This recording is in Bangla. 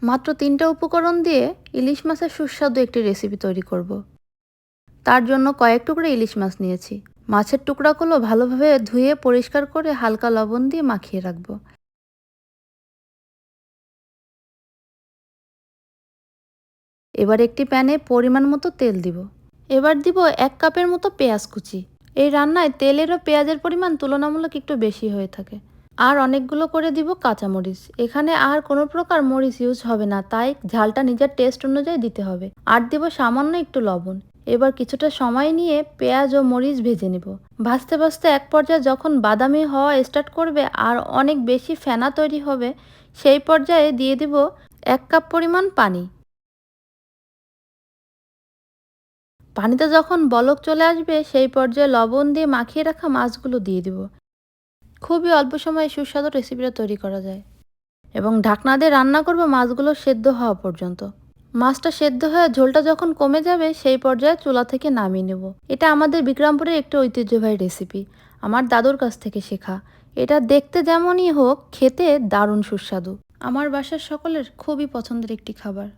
মাত্র 3টা উপকরণ দিয়ে ইলিশ মাছের সুস্বাদু একটি রেসিপি তৈরি করব। তার জন্য কয়েক টুকরা ইলিশ মাছ নিয়েছি। মাছের টুকরাগুলো ভালোভাবে ধুয়ে পরিষ্কার করে হালকা লবণ দিয়ে মাখিয়ে রাখবো। এবার একটি প্যানে পরিমাণ মতো তেল দিব। এবার দিব 1 কাপের মতো পেঁয়াজ কুচি। এই রান্নায় তেলের ও পেঁয়াজের পরিমাণ তুলনামূলক একটু বেশি হয়ে থাকে। আর অনেকগুলো করে দিব কাঁচামরিচ। এখানে আর কোনো প্রকার মরিচ ইউজ হবে না, তাই ঝালটা নিজের টেস্ট অনুযায়ী দিতে হবে। আর দিব সামান্য একটু লবণ। এবার কিছুটা সময় নিয়ে পেঁয়াজ ও মরিচ ভেজে নিব। ভাজতে ভাজতে এক পর্যায়ে যখন বাদামি হওয়া স্টার্ট করবে আর অনেক বেশি ফেনা তৈরি হবে, সেই পর্যায়ে দিয়ে দিব 1 কাপ পরিমাণ পানি। পানিতে যখন বলক চলে আসবে সেই পর্যায়ে লবণ দিয়ে মাখিয়ে রাখা মাছগুলো দিয়ে দিব। খুবই অল্প সময়ে সুস্বাদু রেসিপিটা তৈরি করা যায় এবং ঢাকনা দিয়ে রান্না করব মাছগুলো সেদ্ধ হওয়া পর্যন্ত। মাছটা সেদ্ধ হয়ে ঝোলটা যখন কমে যাবে সেই পর্যায়ে চুলা থেকে নামিয়ে নেব। এটা আমাদের বিক্রমপুরের একটি ঐতিহ্যবাহী রেসিপি, আমার দাদুর কাছ থেকে শেখা। এটা দেখতে যেমনই হোক খেতে দারুণ সুস্বাদু। আমার বাসার সকলের খুবই পছন্দের একটি খাবার।